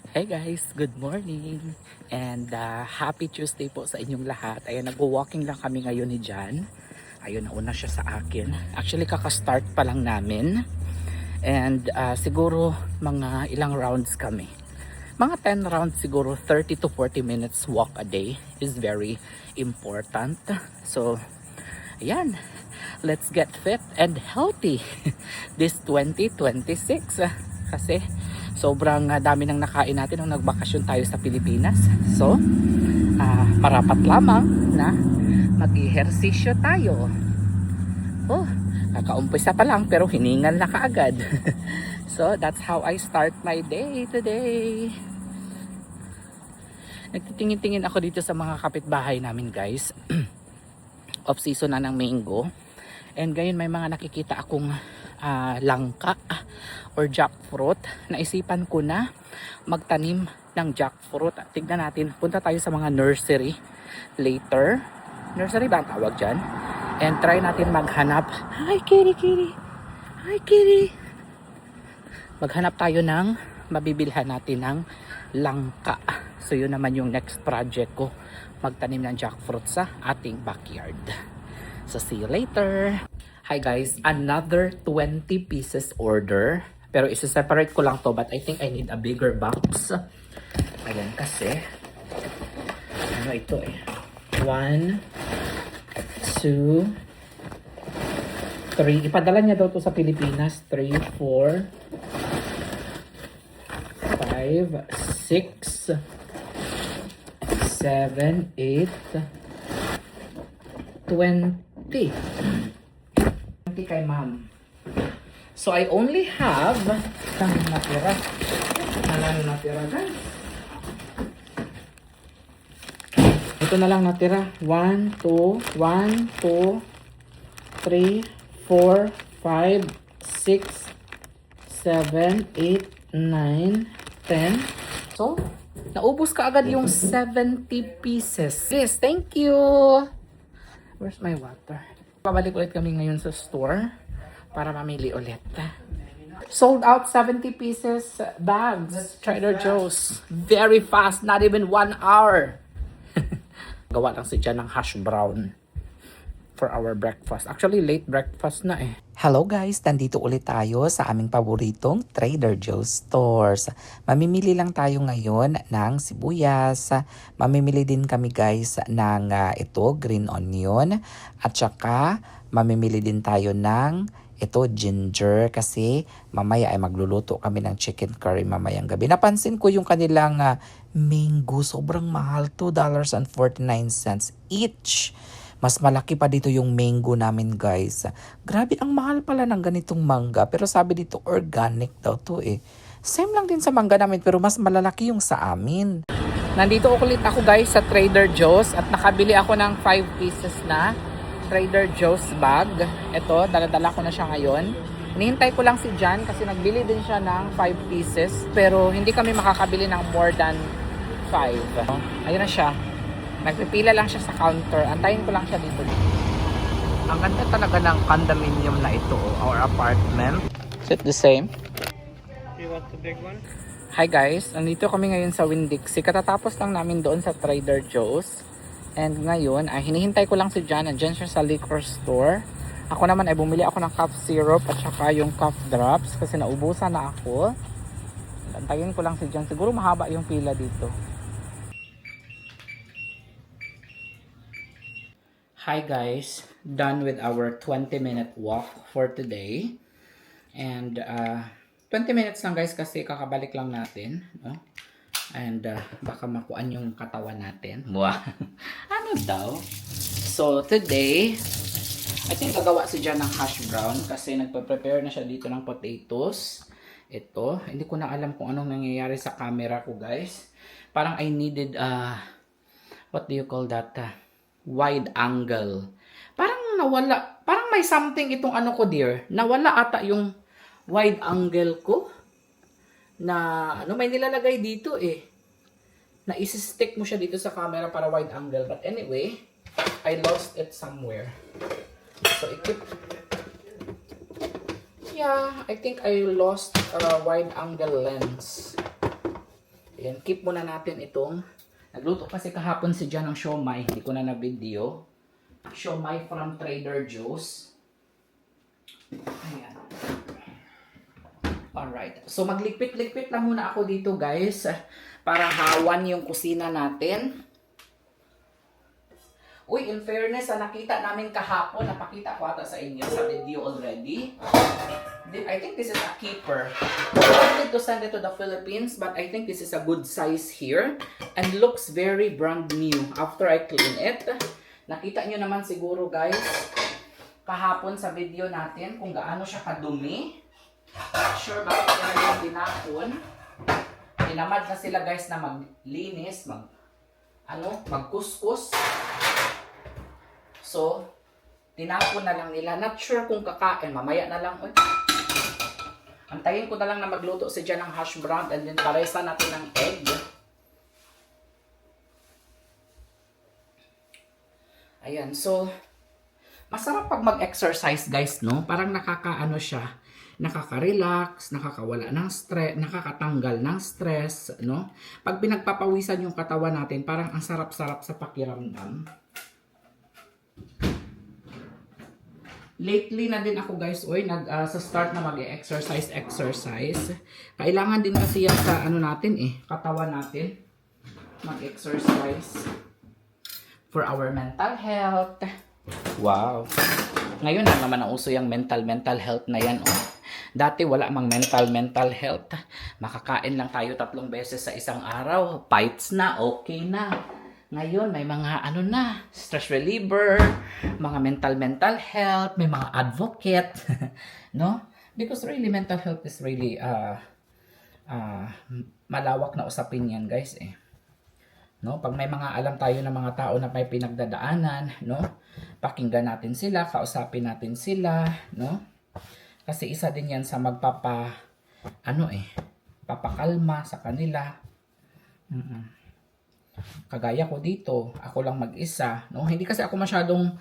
Hey guys, good morning and happy Tuesday po sa inyong lahat. Ayan, nag-walking lang kami ngayon ni Jan. Ayun, nauna siya sa akin. Actually, kaka-start pa lang namin. And siguro mga ilang rounds kami. Mga 10 rounds siguro, 30 to 40 minutes walk a day is very important. So, ayan, let's get fit and healthy this 2026. Kasi sobrang dami nang nakain natin nung nagbakasyon tayo sa Pilipinas. So, marapat lamang na mag-ehersisyo tayo. Oh, kakaumpisa pa lang pero hiningal na kaagad. So, that's how I start my day today. Nagtitingin-tingin ako dito sa mga kapitbahay namin, guys. Off season na ng mango. And ngayon may mga nakikita akong langka or jackfruit. Naisipan ko na magtanim ng jackfruit. Tignan natin, punta tayo sa mga nursery later. Nursery ba ang tawag dyan? And try natin maghanap. Hi kitty, kitty. Hi kitty. Maghanap tayo ng mabibilhan natin ng langka. So yun naman yung next project ko, magtanim ng jackfruit sa ating backyard. So see you later. Hi guys, another 20 pieces order. Pero isa-separate ko lang to, but I think I need a bigger box. Ayan, kasi ano ito eh. 1, 2, 3. Ipadala niya daw to sa Pilipinas. 3, 4, 5, 6, 7, 8, 20. 20 kay ma'am. So I only have isang natira. Nalang natira, guys. Ito na lang natira. 1, 2, 1, 2, 3, 4, 5, 6, 7, 8, 9, 10. So, naubos ka agad yung 70 pieces. Yes, thank you. Where's my water? Pabalik ulit kami ngayon sa store para mamili ulit. Sold out 70 pieces bags. Trader Joe's. Very fast. Not even 1 hour. Gawa lang si Jan ng hash brown for our breakfast. Actually, late breakfast na eh. Hello guys, nandito ulit tayo sa aming paboritong Trader Joe's stores. Mamimili lang tayo ngayon ng sibuyas. Mamimili din kami guys ng ito, green onion. At saka, mamimili din tayo ng ito, ginger. Kasi mamaya ay magluluto kami ng chicken curry mamayang gabi. Napansin ko yung kanilang mango. Sobrang mahal, $2.49 each. Mas malaki pa dito yung mango namin guys. Grabe, ang mahal pala ng ganitong mangga. Pero sabi dito organic daw to eh. Same lang din sa mangga namin pero mas malalaki yung sa amin. Nandito ulit ako guys sa Trader Joe's at nakabili ako ng 5 pieces na Trader Joe's bag. Ito, dala-dala ko na siya ngayon. Hinihintay ko lang si Jan kasi nagbili din siya ng 5 pieces. Pero hindi kami makakabili ng more than 5. Ayun na siya. Nagpipila lang siya sa counter. Antayin ko lang siya dito. Ang ganda talaga ng condominium na ito or apartment. Is it the same? You want the big one? Hi guys, nandito kami ngayon sa Winn-Dixie. Katatapos lang namin doon sa Trader Joe's. And ngayon, hinihintay ko lang si Jan. Nandiyan siya sa liquor store. Ako naman ay bumili ako ng cough syrup at saka yung cough drops kasi naubusan na ako. Antayin ko lang si Jan. Siguro mahaba yung pila dito. Hi guys, done with our 20-minute walk for today. And 20 minutes lang guys kasi kakabalik lang natin, no? And baka makuan yung katawan natin. Wow. Ano daw? So today, I think gagawa si Jan ng hash brown kasi nagpa-prepare na siya dito ng potatoes. Ito, hindi ko na alam kung anong nangyayari sa camera ko guys. Parang I needed what do you call that? Wide angle. Parang nawala. Parang may something itong ano ko dear. Nawala ata yung wide angle ko. Na ano may nilalagay dito eh. Na isi-stick mo siya dito sa camera para wide angle. But anyway, I lost it somewhere. So yeah, I think I lost a wide angle lens. Ayan, keep muna natin itong. Nagluto kasi kahapon si Jan ng siomai. Hindi ko na na-video. Siomai from Trader Joe's. Ayan. Alright. So, maglikpit-likpit lang muna ako dito, guys. Para hawan yung kusina natin. Uy, in fairness, nakita namin kahapon, napakita ko ata sa inyo sa video already. I think this is a keeper. I wanted to send it to the Philippines, but I think this is a good size here. And looks very brand new after I clean it. Nakita nyo naman siguro, guys, kahapon sa video natin kung gaano siya kadumi. Not sure bakit nila yung tinapon. Tinamad na sila, guys, na maglinis, magkuskus. So, tinapon na lang nila. Not sure kung kakain. Mamaya na lang. Uy. Antayin ko na lang na magluto si Jan ng hash brown and then paresa natin ng egg. Ayan. So, masarap pag mag-exercise, guys, no? Parang nakakaano siya. Nakaka-relax, nakakawala ng stress, nakakatanggal ng stress, no? Pag pinagpapawisan yung katawan natin, parang ang sarap-sarap sa pakiramdam. Lately na din ako, guys, sa start na mag-exercise. Kailangan din kasi yan sa natin katawan natin. Mag-exercise for our mental health. Wow. Ngayon na naman ang uso yung mental health na yan, Dati wala mang mental health. Makakain lang tayo 3 beses sa isang araw. Bites na, okay na. Ngayon, may mga stress reliever, mga mental health, may mga advocate, no? Because really, mental health is really malawak na usapin yan, guys, No? Pag may mga alam tayo ng mga tao na may pinagdadaanan, no? Pakinggan natin sila, kausapin natin sila, no? Kasi isa din yan sa papakalma sa kanila. Kagaya ko dito, ako lang mag-isa, no? Hindi kasi ako masyadong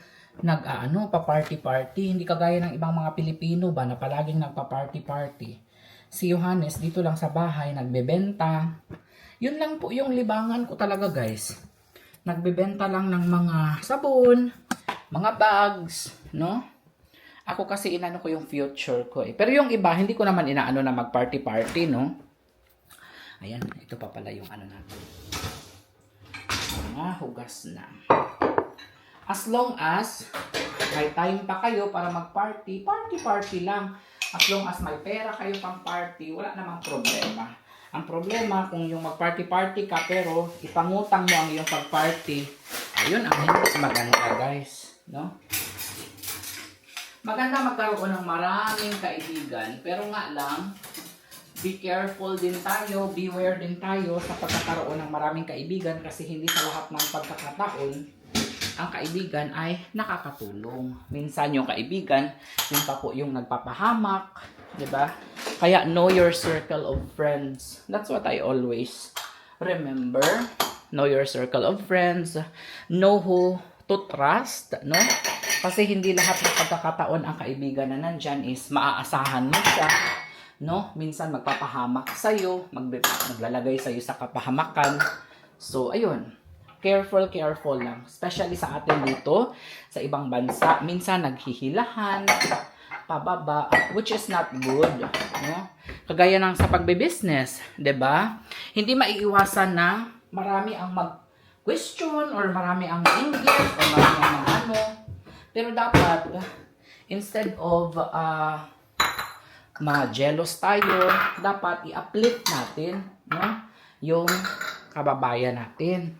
pa-party-party, hindi kagaya ng ibang mga Pilipino ba na palaging nagpa-party-party. Si Johannes dito lang sa bahay nagbebenta. Yun lang po yung libangan ko talaga, guys. Nagbebenta lang ng mga sabon, mga bags, no? Ako kasi inano ko yung future ko Pero yung iba, hindi ko naman inaano na mag-party-party, no? Ayan, ito pa pala yung natin. Hugas na. As long as may time pa kayo para mag-party, party lang. As long as may pera kayo pang party, wala namang problema. Ang problema kung yung mag-party ka pero ipangutang mo ang iyong pag-party, ayun ang hindi maganda, guys, no? Maganda magkaroon ng maraming kaibigan, pero nga lang, be careful din tayo, beware din tayo sa pagkakaroon ng maraming kaibigan kasi hindi sa lahat ng pagkakataon ang kaibigan ay nakakatulong. Minsan yung kaibigan, yun pa po yung nagpapahamak, di ba? Kaya know your circle of friends. That's what I always remember. Know your circle of friends. Know who to trust, no? Kasi hindi lahat ng pagkakataon ang kaibigan na nandyan is maaasahan mo siya. No? Minsan magpapahamak sa'yo, maglalagay sa'yo sa kapahamakan. So, ayun. Careful lang. Especially sa atin dito, sa ibang bansa. Minsan naghihilahan, pababa, which is not good. No? Kagaya ng sa pagbe-business, 'di ba? Hindi maiiwasan na marami ang mag-question or marami ang inggit or marami ang Pero dapat, instead of ma-jealous tayo, dapat i-uplift natin, no? Yung kababayan natin.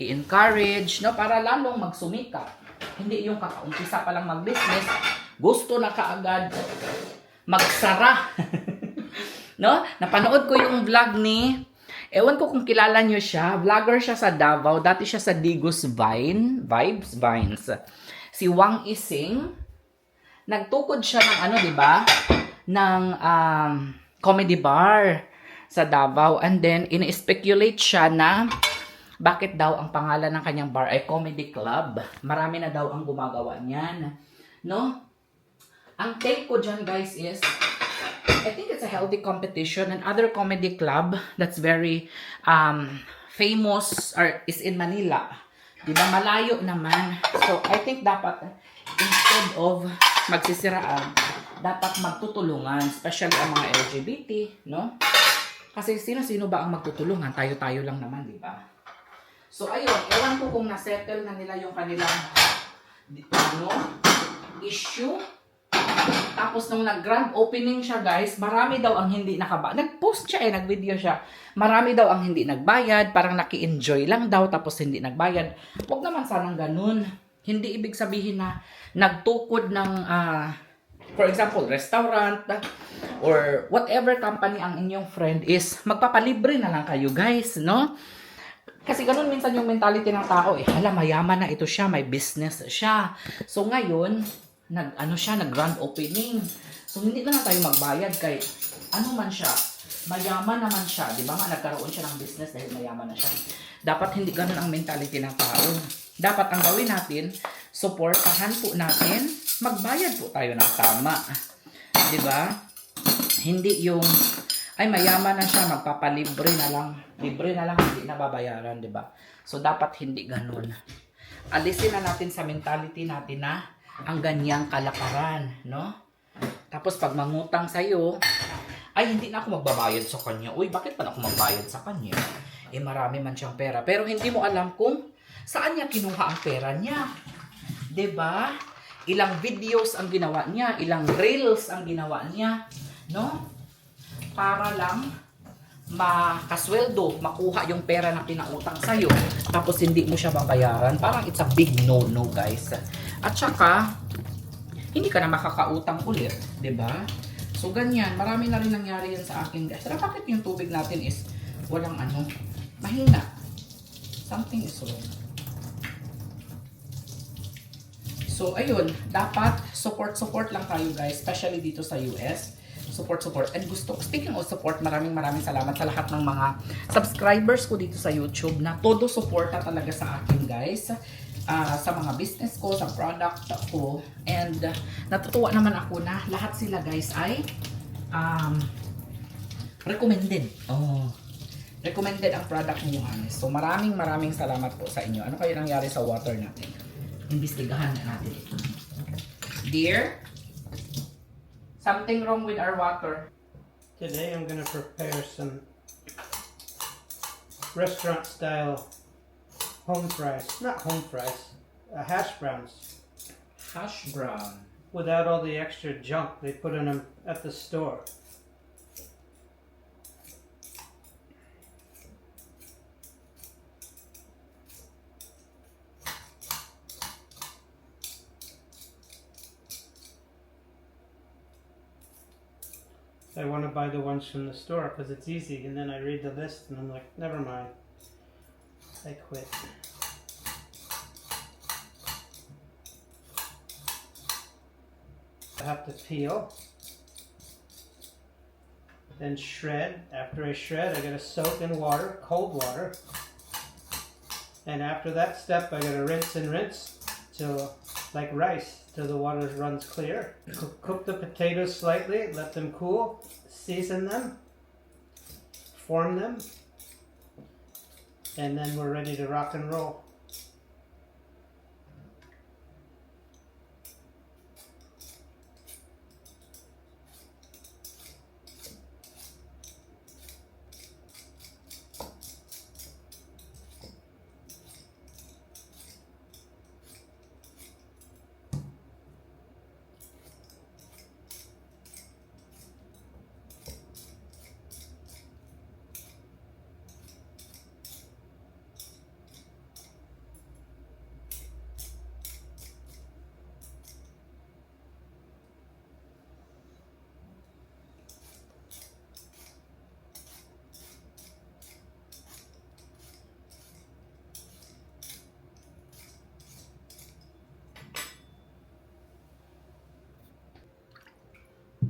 I-encourage, no? Para lalong magsumikap. Hindi yung kakaumpisa pa lang mag-business, gusto na kaagad magsara. No? Napanood ko yung vlog ni, ewan ko kung kilala nyo siya, vlogger siya sa Davao, dati siya sa Digos Vines. Si Wang Ising, nagtukod siya ng di ba? Ng comedy bar sa Davao, and then ini-speculate siya na bakit daw ang pangalan ng kanyang bar ay comedy club. Marami na daw ang gumagawa niyan, no? Ang take ko dyan, guys, is I think it's a healthy competition. Another comedy club that's very famous is in Manila. Diba? Malayo naman. So, I think dapat, instead of magsisiraan, dapat magtutulungan, especially ang mga LGBT, no? Kasi sino-sino ba ang magtutulungan? Tayo-tayo lang naman, di ba? So, ayun, ewan ko kung nasettle na nila yung kanilang issue. Tapos nung nag-grand opening siya, guys, marami daw ang hindi nag-post siya nag-video siya. Marami daw ang hindi nagbayad, parang naki-enjoy lang daw tapos hindi nagbayad. Huwag naman sanang ganun. Hindi ibig sabihin na nagtukod ng for example, restaurant or whatever company ang inyong friend is magpapalibre na lang kayo, guys, no? Kasi ganun minsan yung mentality ng tao hala, mayaman na ito siya, may business siya. So ngayon, nag-grand opening. So, hindi na tayo magbayad kay ano man siya. Mayaman naman siya. Di ba nga, nagkaroon siya ng business dahil mayaman na siya. Dapat hindi ganun ang mentality ng tao. Dapat ang gawin natin, supportahan po natin, magbayad po tayo ng tama. Di ba? Hindi yung, ay mayaman na siya, magpapalibre na lang. Libre na lang, hindi na babayaran, di ba? So, dapat hindi ganun. Alisin na natin sa mentality natin na ang ganyang kalakaran, no? Tapos pag mangutang sa'yo, ay hindi na ako magbabayad sa kanya. Uy, bakit pa na ako magbayad sa kanya? Marami man siyang pera. Pero hindi mo alam kung saan niya kinuha ang pera niya. 'Di ba? Ilang videos ang ginawa niya, ilang reels ang ginawa niya, no? Para lang makasweldo, makuha yung pera na pinautang sa'yo, tapos hindi mo siya babayaran. Parang it's a big no-no, guys. At saka, hindi ka na makakautang ulit, 'di ba? So, ganyan. Marami na rin nangyari yan sa akin, guys. Pero bakit yung tubig natin is walang mahina? Something is wrong. So, ayun. Dapat support lang tayo, guys. Especially dito sa US. Support. And speaking of support, maraming salamat sa lahat ng mga subscribers ko dito sa YouTube na todo suporta talaga sa akin, guys. Sa mga business ko, sa product ko. And natutuwa naman ako na lahat sila, guys, ay recommended. Recommended ang product niyo, honest. So maraming salamat po sa inyo. Ano kayo nangyari sa water natin? Imbestigahan na natin. Dear, something wrong with our water. Today I'm going to prepare some restaurant style home fries. Not home fries, hash browns. Hash brown. Without all the extra junk they put in them at the store. I want to buy the ones from the store because it's easy, and then I read the list and I'm like, never mind. I quit. I have to peel, then shred. After I shred, I gotta soak in water, cold water. And after that step, I gotta rinse and rinse till, like rice, till the water runs clear. Cook the potatoes slightly, let them cool, season them, form them, and then we're ready to rock and roll.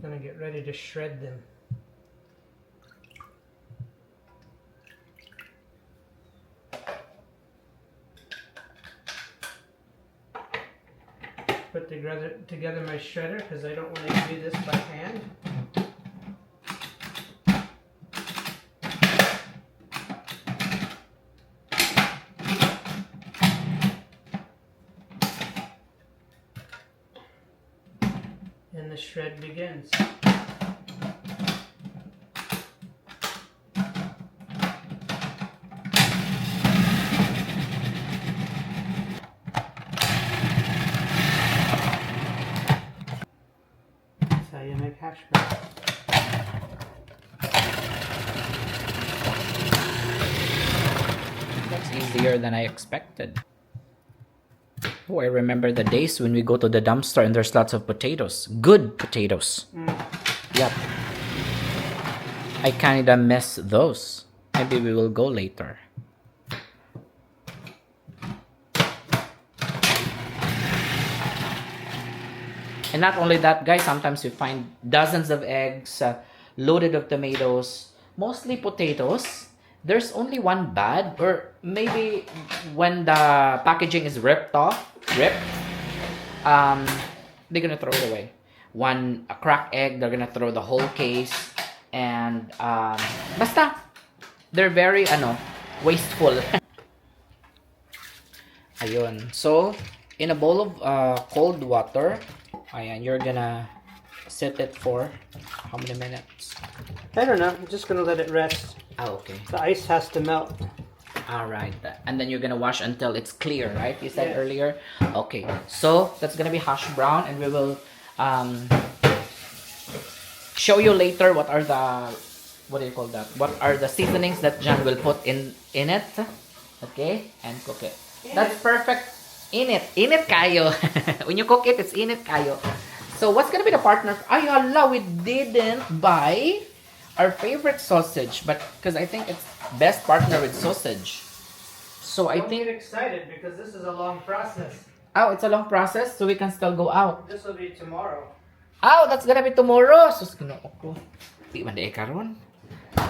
Gonna get ready to shred them. Put together my shredder because I don't want to do this by hand. shred begins. That's how you make hash browns. That's easier than I expected. Oh, I remember the days when we go to the dumpster and there's lots of potatoes. Good potatoes. Yep. I kinda miss those. Maybe we will go later. And not only that, guys, sometimes we find dozens of eggs, loaded of tomatoes, mostly potatoes. There's only one bad, or maybe when the packaging is ripped, they're gonna throw it away. A cracked egg, they're gonna throw the whole case, and basta, they're very wasteful. Ayun. So, in a bowl of cold water, ayan, you're gonna set it for how many minutes? I don't know. I'm just gonna let it rest. Okay. The ice has to melt. Alright. And then you're gonna wash until it's clear, right? You said Yes. earlier? Okay. So, that's gonna be hash brown, and we will show you later what are the, what do you call that? What are the seasonings that John will put in it. Okay? And cook it. That's perfect. Init kayo. When you cook it, it's init kayo. So, what's gonna be the partner? Ay, hala, we didn't buy our favorite sausage, but because I think it's best partner with sausage. So, I Don't think, get excited because this is a long process. oh, it's a long process, so we can still go out. This will be tomorrow. Oh, that's gonna be tomorrow. Sus, ginoo ko. Di man day karon.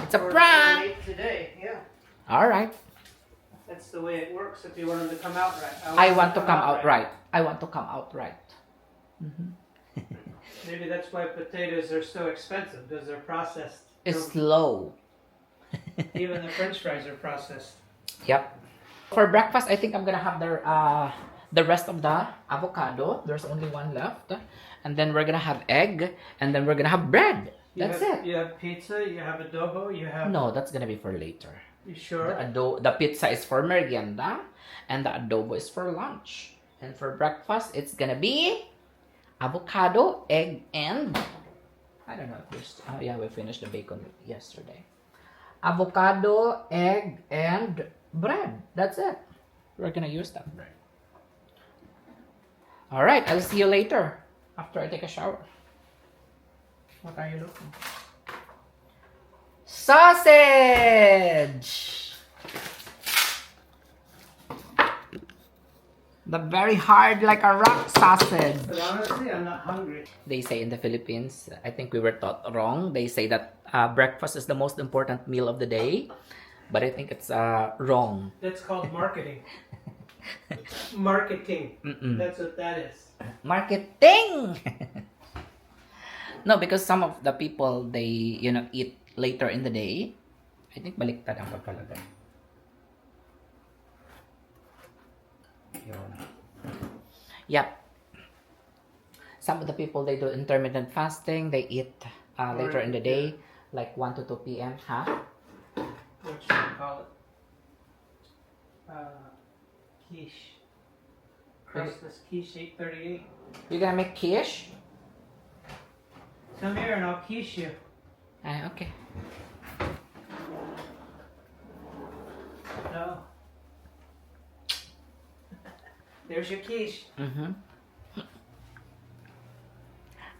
It's a Or prank. late today. Yeah. All right. That's the way it works if you want them to come out right. I want to come out right. I want to come out right. Maybe that's why potatoes are so expensive because they're processed. It's slow. Even the French fries are processed. Yep. For breakfast, I think I'm gonna have the rest of the avocado. There's only one left, and then we're gonna have egg, and then we're gonna have bread. That's it. You have pizza. You have adobo. You have. No, that's gonna be for later. You sure? The pizza is for merienda, and the adobo is for lunch. And for breakfast, it's gonna be avocado, egg, and I don't know if there's. Oh yeah, we finished the bacon yesterday. Avocado, egg, and bread. That's it. We're gonna use that bread. All right, I'll see you later after I take a shower. What are you looking? Sausage! The very hard like a rock sausage. But honestly, I'm not hungry. They say in the Philippines, I think we were taught wrong. They say that breakfast is the most important meal of the day. But I think it's wrong. That's called marketing. Marketing. Mm-mm. That's what that is. Marketing! No, because some of the people, they, eat later in the day. I think baliktad ang pagkalagay. Yun. Yep. Some of the people, they do intermittent fasting. They eat later in the day, like 1 to 2 p.m. Huh? What should we call it? Quiche. Crustless quiche 838. You gonna make quiche? Come here and I'll quiche you. Okay. No. There's your quiche. Mm-hmm.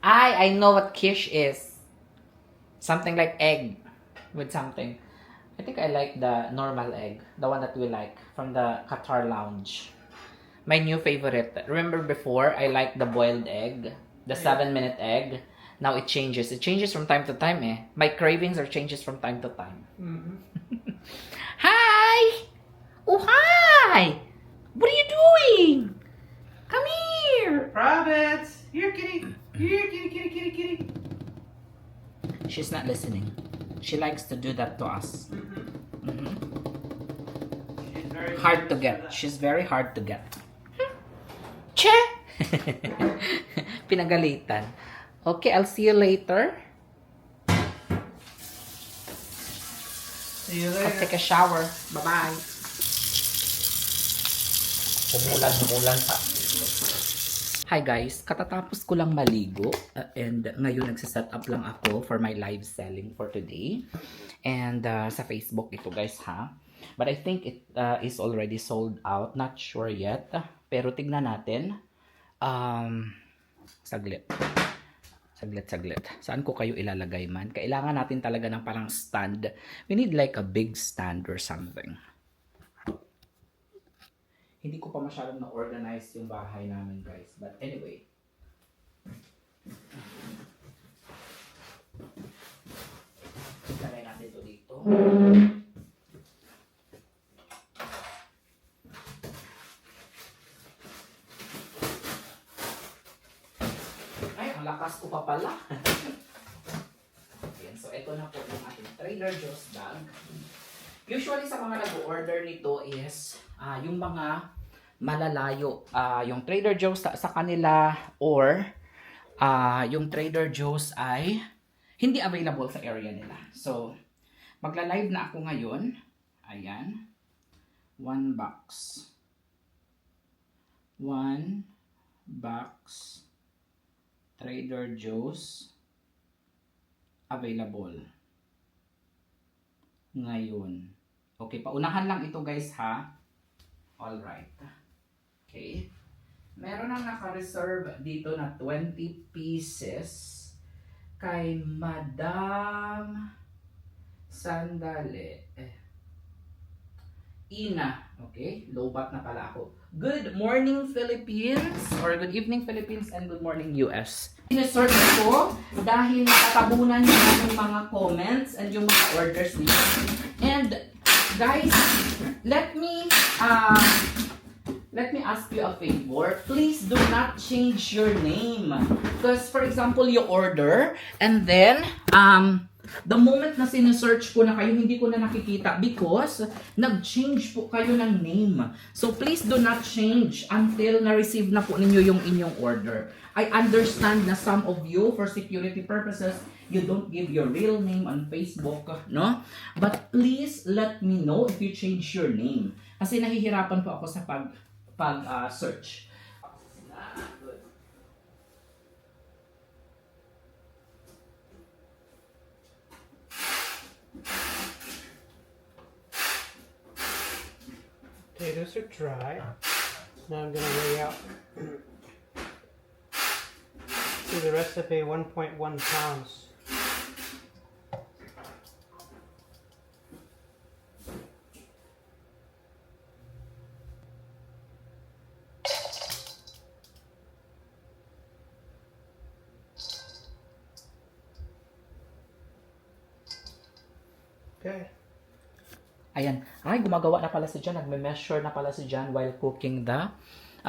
I know what quiche is. Something like egg with something. I think I like the normal egg. The one that we like from the Qatar Lounge. My new favorite. Remember before, I liked the boiled egg. The 7-minute egg. Now it changes. It changes from time to time eh. My cravings are changes from time to time. Mm-hmm. Hi! Oh, hi! What are you doing? Come here! Province! Here, kitty! Here, kitty, kitty, kitty, kitty! She's not listening. She likes to do that to us. Mm-hmm. Mhm. She's very Hard to nervous for get. that. She's very hard to get. Che! Pinagalitan. Okay, I'll see you later. See you I'll later. take a shower. Bye-bye. Humulan pa. Hi guys, katatapos ko lang maligo and ngayon nagsiset up lang ako for my live selling for today. And sa Facebook ito guys ha. But I think it is already sold out. Not sure yet. Pero tignan natin. Saglit. Saan ko kayo ilalagay man? Kailangan natin talaga ng parang stand. We need like a big stand or something. Hindi ko pa masyadong na-organize yung bahay namin guys. But anyway. Lagay natin ito dito. Ay, ang lakas ko pa pala. Ayan, so ito na po yung ating Trader Joe's bag. Usually sa mga nag-order nito is yung mga malalayo. Yung Trader Joe's sa kanila or yung Trader Joe's ay hindi available sa area nila. So, magla-live na ako ngayon. Ayan. 1 box. 1 box Trader Joe's available ngayon. Okay, paunahan lang ito guys ha. Alright. Okay. Meron nang naka-reserve dito na 20 pieces kay Madam Sandali. Ina. Okay, lowbat na pala ako. Good morning Philippines or good evening Philippines and good morning US. Sinesearch ko dahil nakatabunan niya yung mga comments and yung mga orders niyo. And guys, let me ask you a favor. Please do not change your name. Because for example, you order and then the moment na sinesearch ko na kayo, hindi ko na nakikita because nag-change po kayo ng name. So please do not change until na-receive na po ninyo yung inyong order. I understand na some of you, for security purposes, you don't give your real name on Facebook, no? But please let me know if you change your name. Kasi nahihirapan po ako sa pag-search. Potatoes are dry. Now I'm going to weigh out. See the recipe, 1.1 pounds. Okay. Ayan. Ay, gumagawa na pala si Jan. Nagme-measure na pala si Jan while cooking the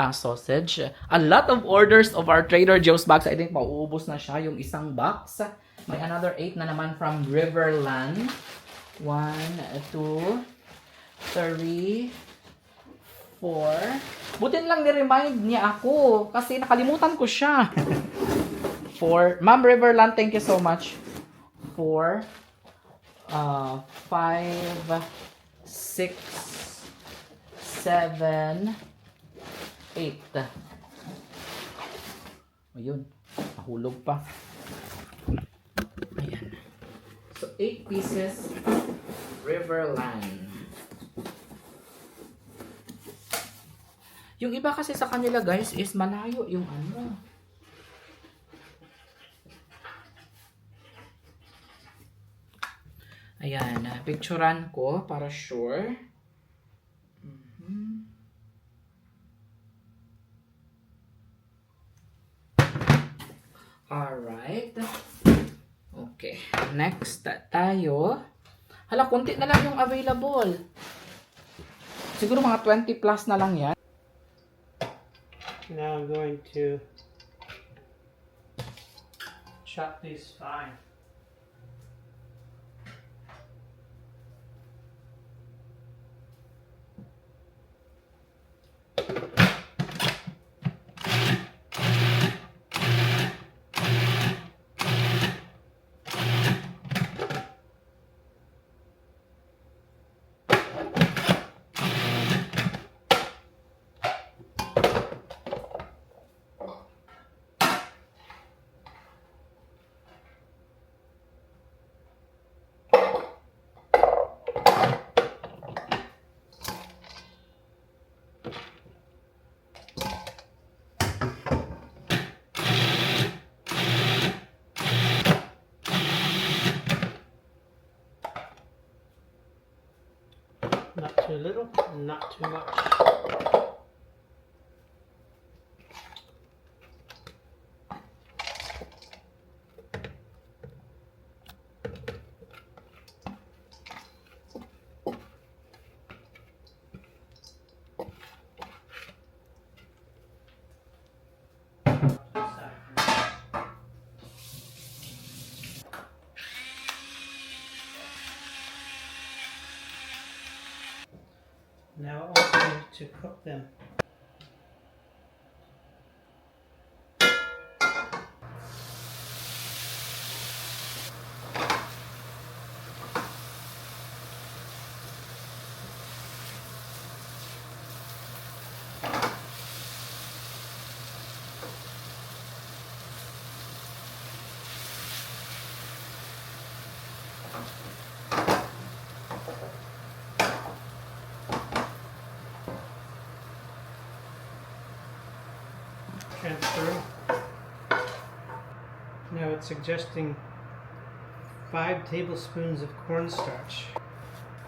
sausage. A lot of orders of our Trader Joe's bags. I think mauubos na siya yung isang box. May another 8 na naman from Riverland. 1, 2, 3, 4. Butin lang ni-remind niya ako kasi nakalimutan ko siya. 4. Ma'am Riverland, thank you so much. 4, 5, 6, 7, 8. Ayun, nahulog pa. Ayan. So, 8 pieces Riverland. Yung iba kasi sa kanila guys is malayo yung ano. Ayan, picturean ko para sure. Alright. Okay. Next tayo. Hala, konti na lang yung available. Siguro mga 20 plus na lang yan. Now I'm going to chop these fine. Not too little, not too much. Now also to cook them. Transfer. Now it's suggesting 5 tablespoons of cornstarch.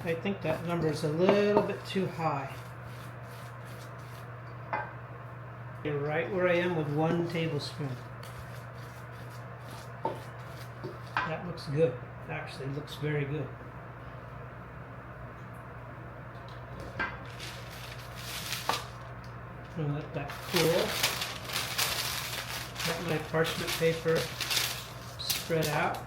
I think that number is a little bit too high. You're right where I am with 1 tablespoon. That looks good. Actually looks very good. I'm gonna let that cool. Let my parchment paper spread out.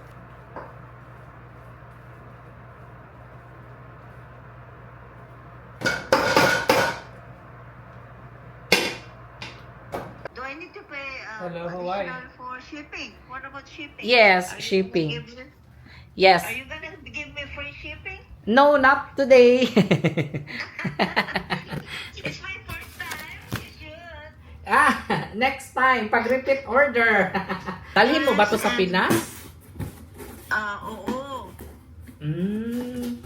Do I need to pay Hello, Hawaii. additional for shipping? What about shipping? Yes, Are you shipping. gonna give me- Yes. Are you gonna give me free shipping? No, not today. It's my first time. You should. Next time, pag repeat order. Dalhin mo ba to sa Pinas? Oo. Mm.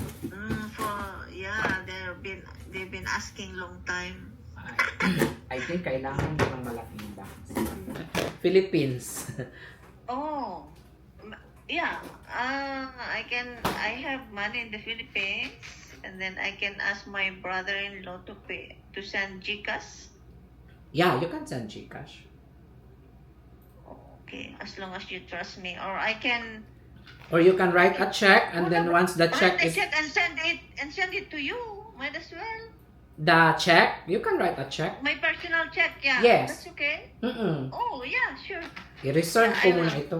They've been asking long time. I think kailangan mo ng malaking box. Philippines. Oh. Yeah. I have money in the Philippines, and then I can ask my brother-in-law to send GCash. Yeah, you can send Gcash. Okay, as long as you trust me, or I can Or you can write a check and then once the check write a is check and send it to you. Might as well. the check, you can write a check. My personal check, yeah. Yes. That's okay. Mm-mm. Oh, yeah, sure. I-reserve ko I muna will. ito.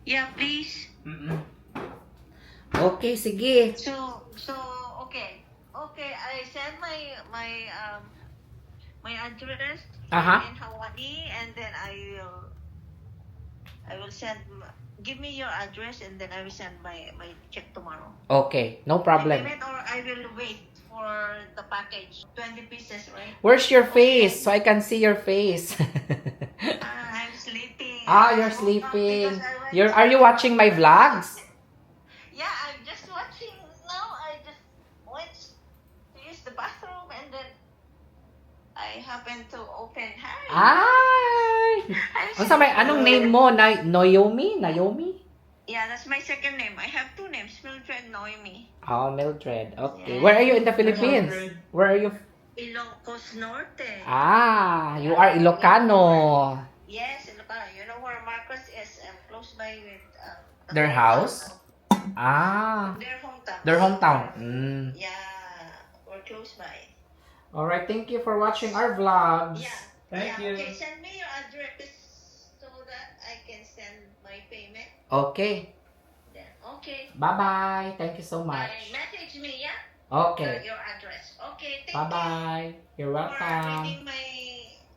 Yeah, please. Mm-mm. Okay, sige. So okay. Okay, I send my address Aha. in Hawaii, and then I will send. Give me your address, and then I will send my check tomorrow. Okay, no problem. Payment, or I will wait for the package. 20 pieces, right? Where's your face so I can see your face? I'm sleeping. You're I woke up sleeping. because I went Are you watching my vlogs? Yeah, I'm just watching. No, I just went to use the bathroom, and then I happened to open. Ay! Unsa may anong name mo? Naomi? Yeah, that's my second name. I have 2 names, Mildred, Noemi. Oh, Mildred. Okay. Yeah. Where are you in the Philippines? Mildred. Where are you? Ilocos Norte. You are Ilocano. Yes, Ilocano. You know where Marcos is? Close by with Their house? Their hometown. Mm. Yeah, we're close by. Alright, thank you for watching our vlogs. Yeah. Thank you. Okay, send me your address so that I can send my payment. Okay. Then, okay. Bye-bye. Thank you so Bye. much. Message me, yeah? Okay. Your address. Okay, thank Bye-bye. You're you for welcome. reading my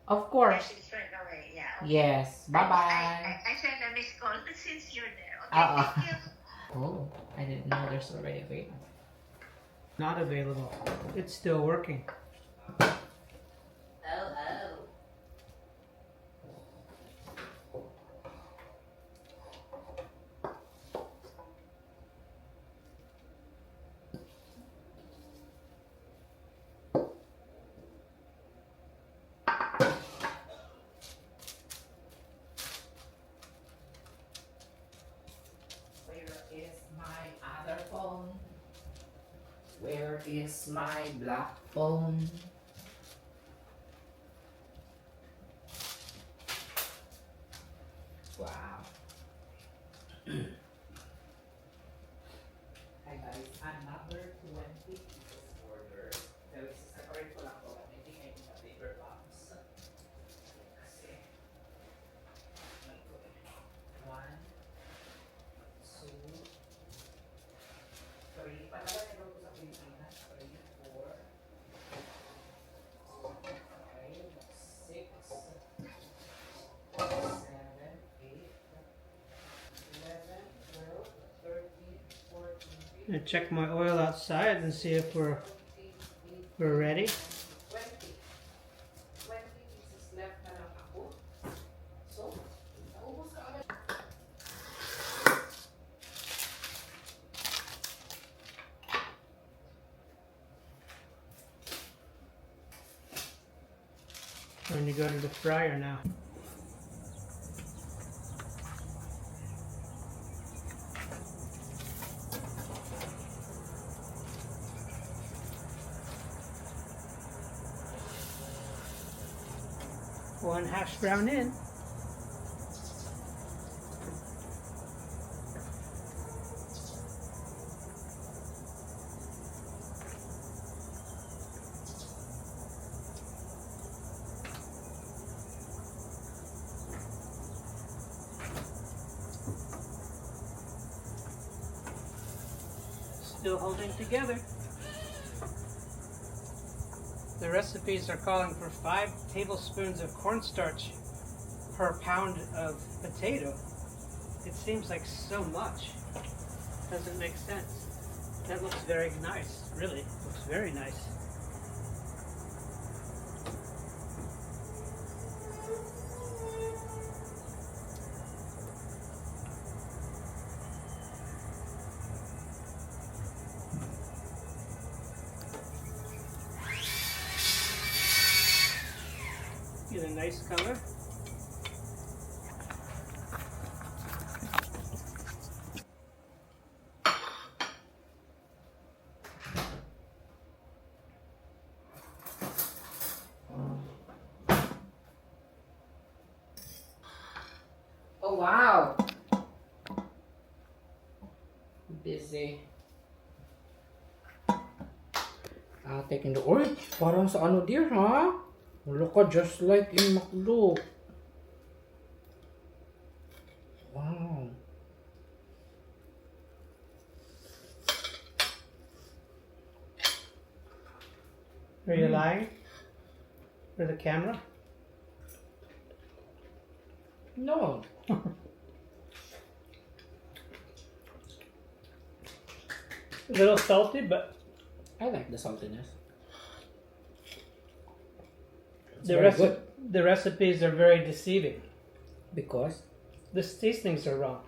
Of course. message right away. Yeah. Okay. Yes. Bye-bye. I sent a missed call since you're there. Okay, Uh-oh. thank you. Oh, I didn't know there's already available. Not available. It's still working. Where is my other phone? Where is my black phone. Wow. Hi guys, another 20 pieces order. There is separate ko lang po. I think I need a bigger box. Kasi, one, two, three. Patagal na ko sa Pilipinas. 3, 4, 5, 6, 7, 8, 11, 12, 13, 14, 15. And check my oil outside and see if we're ready. 20 pieces left na lang ako. So, naubos ka agad. We're going to go to the fryer now. One hash brown in. Still holding together. The recipes are calling for 5 tablespoons of cornstarch per pound of potato. It seems like so much. Doesn't make sense. That looks very nice. Really, looks very nice. Get a nice color. Oh, wow! Busy. Taking the oil. Parang sa ano dear, ha? Look at just like in McDo. Wow. Are you lying for the camera? No. A little salty, but I like the saltiness. It's the very good. the recipes are very deceiving. Because? The seasonings are wrong.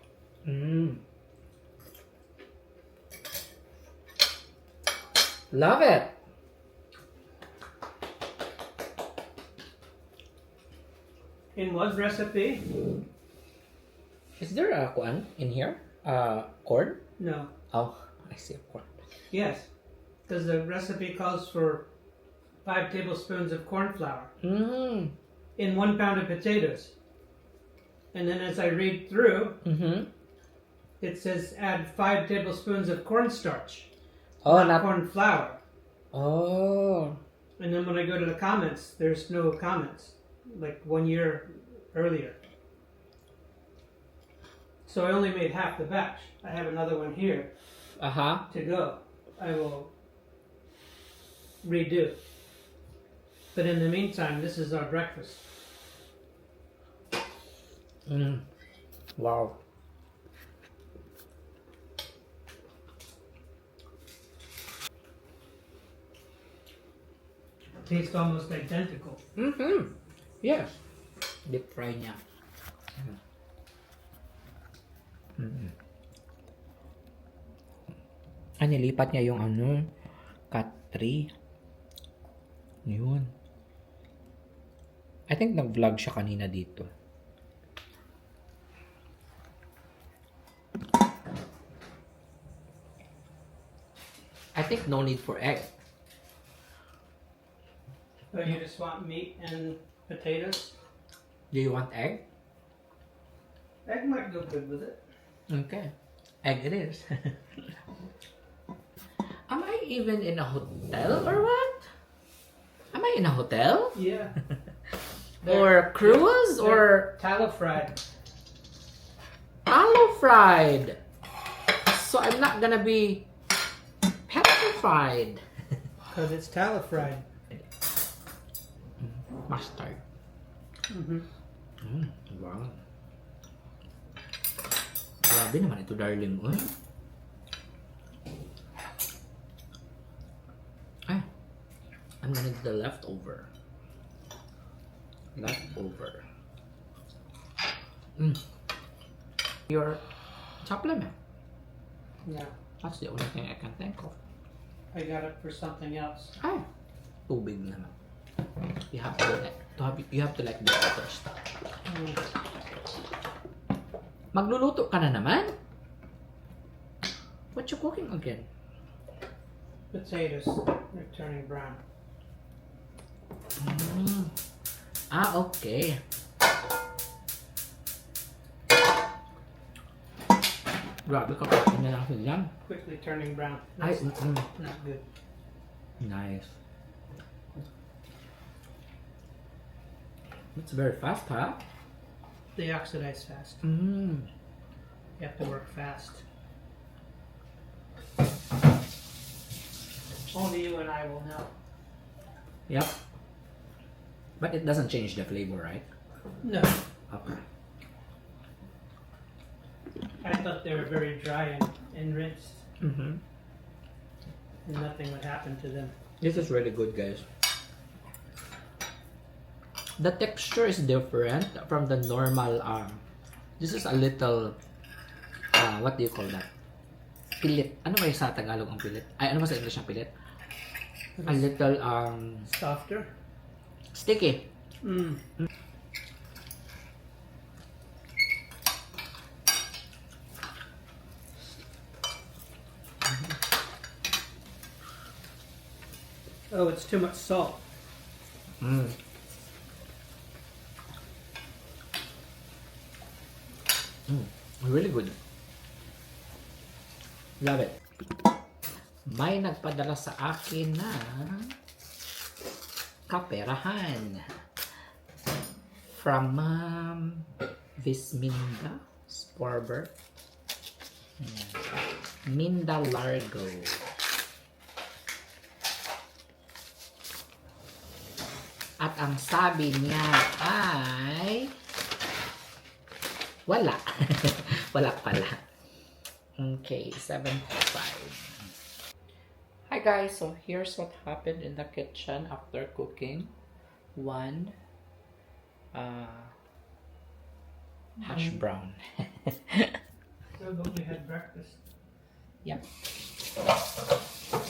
Love it. In one recipe, Is there a kuan in here? Corn? no. Oh, I see a corn. Yes, because the recipe calls for 5 tablespoons of corn flour in 1 pound of potatoes. And then as I read through, it says add 5 tablespoons of cornstarch, Oh, not corn flour. Oh. And then when I go to the comments, there's no comments, like 1 year earlier. So I only made half the batch. I have another one here to go. I will redo. But in the meantime, this is our breakfast. Wow. Tastes almost identical. Yes. Deep fry niya. Nilipat niya yung cut tree. Yun. I think nag-vlog siya kanina dito. I think think no need for egg. But you just want meat and potatoes? Do you want egg? Egg might go good with it. Okay. Egg it is. Am I even in a hotel or what? Am I in a hotel? Yeah. Or cruise or tallow fried. tallow fried? So I'm not gonna be petrified. Because it's tallow fried. Mustard. Mm-hmm. Wow. Grabe naman ito, darling. Ay, I'm gonna do the leftover. Leftover. Your supplement. Yeah. That's the only thing I can think of. I got it for something else. Ay, tubig naman. You have to like do it first. Mm. Magluluto ka na naman? What you cooking again? Potatoes. They're turning brown. Okay. Grabe ka pa na lang sila. Quickly turning brown. Ay, That's not good. nice. It's very fast, huh? They oxidize fast. Mm. You have to work fast. Only you and I will know. Yep. But it doesn't change the flavor, right? No. Okay. I thought they were very dry and rinsed. Mm-hmm. And nothing would happen to them. This is really good, guys. The texture is different from the normal. This is a little. What do you call that? Pilit. Ano ba yung sa Tagalog ang pilit? Ay, ano ba sa English ang pilit? A little Softer? sticky. Mm. Oh, it's too much salt. Mm. Really good. Love it. May nagpadala sa akin na kaperahan from Visminda Sporbert. Minda Largo. At ang sabi niya ay wala. Wala pala. Okay, 7.5. Hi guys, so here's what happened in the kitchen after cooking. One hash brown. So, but we had breakfast. Yep.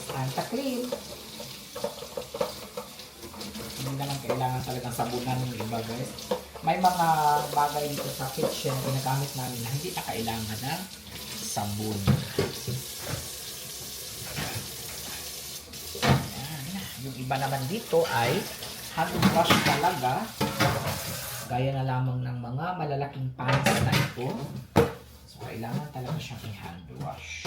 Time to clean. Hindi naman kailangan talagang sabunan ng iba, guys. May mga bagay dito sa kitchen na ginagamit namin na hindi na kailangan ng sabon. Ayan. Yung iba naman dito ay hand wash talaga. Gaya na lamang ng mga malalaking pans na ito. So, kailangan talaga siyang i-hand wash.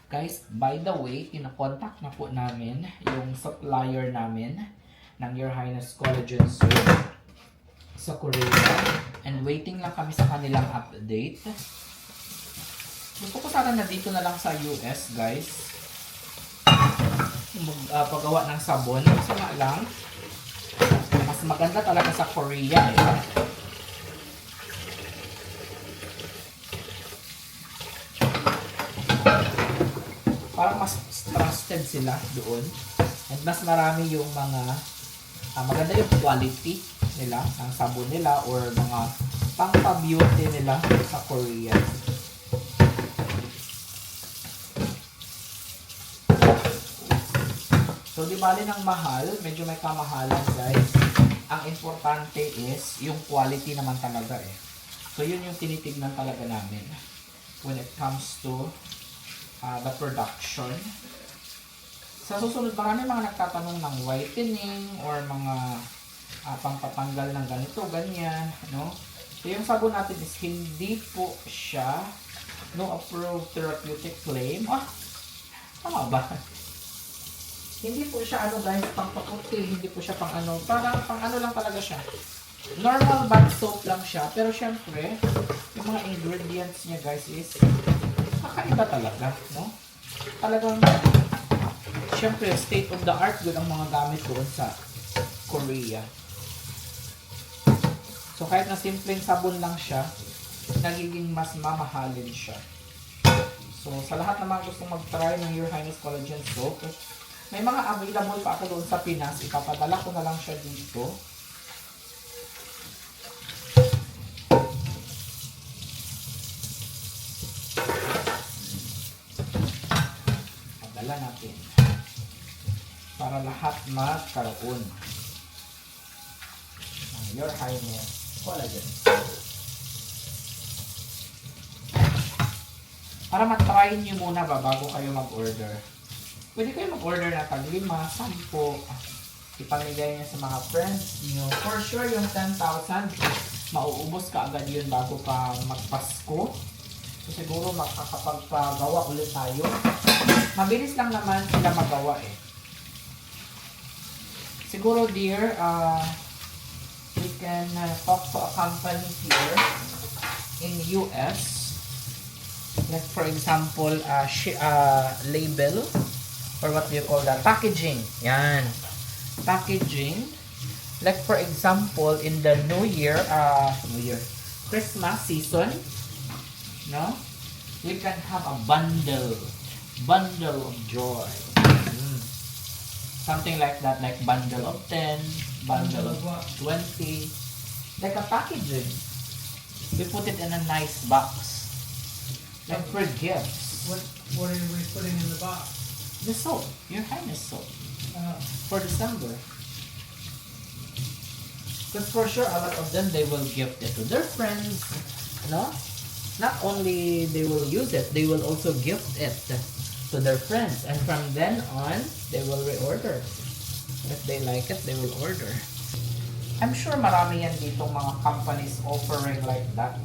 Guys, by the way, kinakontak na po namin yung supplier namin ng Your Highness Collagen Soap sa Korea. And waiting lang kami sa kanilang update. Gusto ko sana na dito na lang sa US, guys. Paggawa ng sabon. Kasi nga lang, mas maganda talaga sa Korea. Parang mas trusted sila doon. And mas marami yung mga maganda yung quality nila ng sabon nila or mga pang-beauty nila sa Korea. So di bali ng mahal, medyo may kamahalan, guys. Ang importante is yung quality naman talaga So yun yung tinitignan talaga namin when it comes to the production. Sa susunod, marami mga nagtatanong ng whitening or mga pampatanggal ng ganito, ganyan, no? So, yung sabon natin is hindi po siya no approved therapeutic claim. Tama ba? Hindi po siya ano guys, pang paputi, hindi po siya pang ano, parang pang ano lang talaga siya. Normal bath soap lang siya, pero syempre, yung mga ingredients niya guys is kakaiba talaga, no? Talagang, syempre, state of the art good ang mga gamit doon sa Korea. So, kahit na simpleng sabon lang siya, nagiging mas mamahalin siya. So, sa lahat ng mga gustong mag-try ng Your Highness Collagen Soap, may mga available pa ako doon sa Pinas. Ipapadala ko na lang siya dito. Padala natin. Para lahat magkaroon ng Your Highness Collagen Soap. Para matry nyo muna bago kayo mag-order. Pwede kayo mag-order na tag 5, 10, ipamigay niya sa mga friends niyo. For sure, yung 10,000, mauubos ka agad yun bago pa magpasko. So, siguro makakapagpagawa ulit tayo. Mabilis lang naman sila magawa eh. Siguro, dear, we can talk to a company here in US. Like for example, label. Or what do you call that? Packaging. Yan. Packaging. Like for example, in the Christmas season, no? We can have a bundle of joy. Something like that, like bundle of 10, bundle of 20. Like a packaging. We put it in a nice box. Like for gifts. What are we putting in the box? The soap, Your Highness soap, for December. Because for sure, a lot of them, they will gift it to their friends, no? Not only they will use it, they will also gift it to their friends. And from then on, they will reorder. If they like it, they will order. I'm sure marami yan dito mga companies offering like that.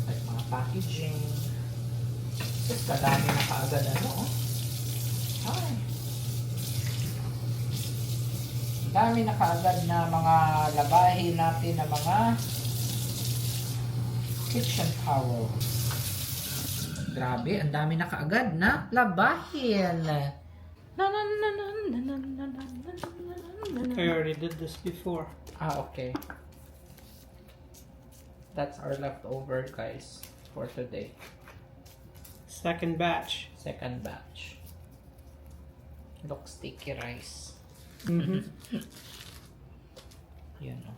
Like mga packaging. Just kadami na kaagad ano, Ay. Dami na kaagad na mga labahin natin na mga kitchen towel. Grabe, ang dami na kaagad na labahin. I already did this before. Okay. That's our leftover, guys, for today. Second batch. Second batch. Look, sticky rice. Mm-hmm. You know.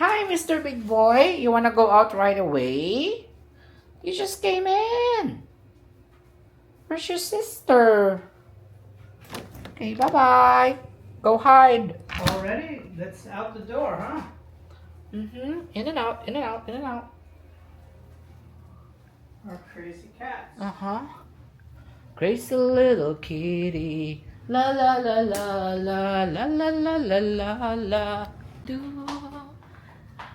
Hi, Mr. Big Boy. You wanna go out right away? You just came in. Where's your sister? Okay, bye-bye. Go hide. Already? That's out the door, huh? Mm-hmm. In and out, in and out, in and out. Our crazy cats. Uh-huh. Crazy little kitty. La la la la la la la la la la la. Do.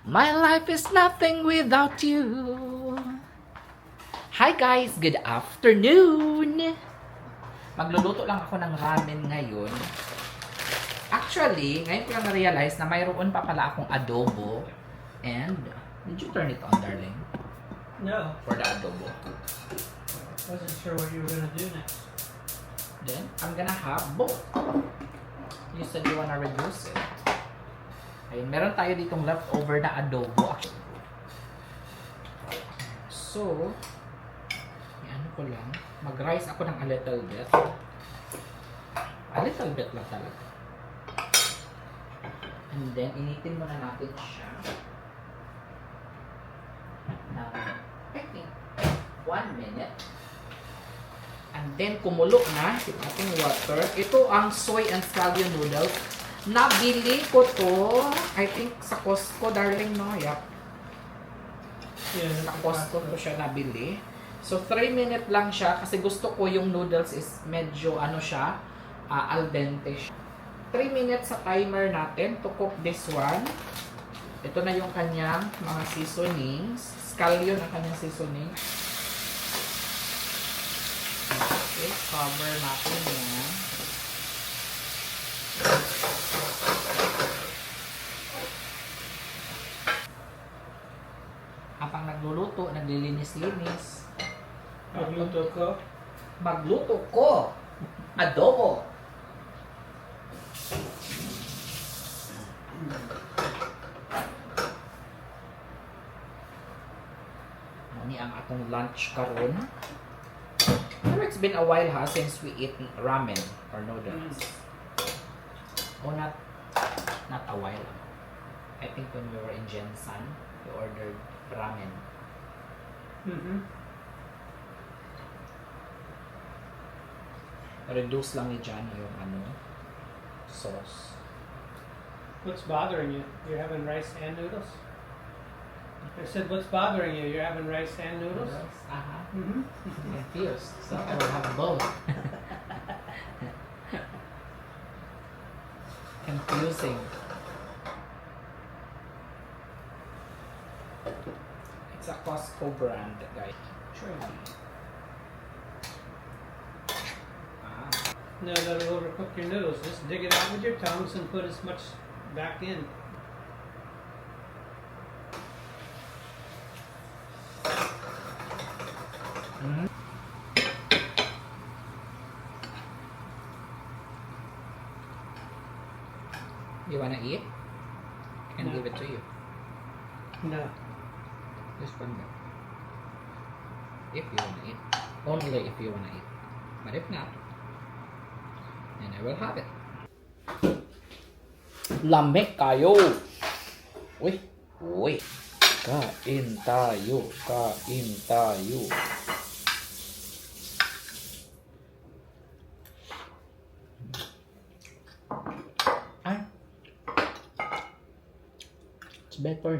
My life is nothing without you. Hi guys, good afternoon. Magluluto lang ako ng ramen ngayon. Actually, ngayon ko lang na-realize na mayroon pa pala akong adobo. And, did you turn it on, darling? No. For the adobo. Wasn't sure what you were gonna do next. Then, I'm gonna have both. You said you wanna reduce it. Ayun, meron tayo ditong leftover na adobo. So, ano ko lang, mag-rice ako ng a little bit. A little bit lang talaga. And then, initin muna natin siya. Now, I think, 1 minute. And then, kumulo na yung ating water. Ito ang soy and scallion noodles. Nabili ko to, I think, sa Costco, darling, no? Yep. Yeah, Sa Costco ko siya nabili. So 3 minute lang siya kasi gusto ko yung noodles is medyo ano siya, al dente siya. 3 minutes sa timer natin to cook this one. Ito na yung kanyang mga seasonings. Scallion ang kanyang seasoning. Okay, cover natin yan. Habang nagluluto, naglilinis-linis. Magluto ko. Magluto ko! Adobo! Muni ang atong lunch karon. Pero it's been a while since we eat ramen or noodles. Oh, not a while. I think when we were in Jensan, we ordered ramen. Mm-hmm. Reduce lang ni Jan yung sauce. What's bothering you? You're having rice and noodles? I said, what's bothering you? You're having rice and noodles? Mm-hmm. Confused. So I will have both. Confusing. It's a Costco brand, guys. Sure. No, that'll overcook your noodles. Just dig it out with your tongues and put as much back in. Mm-hmm. You wanna eat? I can No. give it to you. No. Just one more. If you wanna eat. Only if you wanna eat. But if not, then I will have it. Lamig kayo! Uy! Uy! Kain tayo! Kain tayo! Ay! It's better.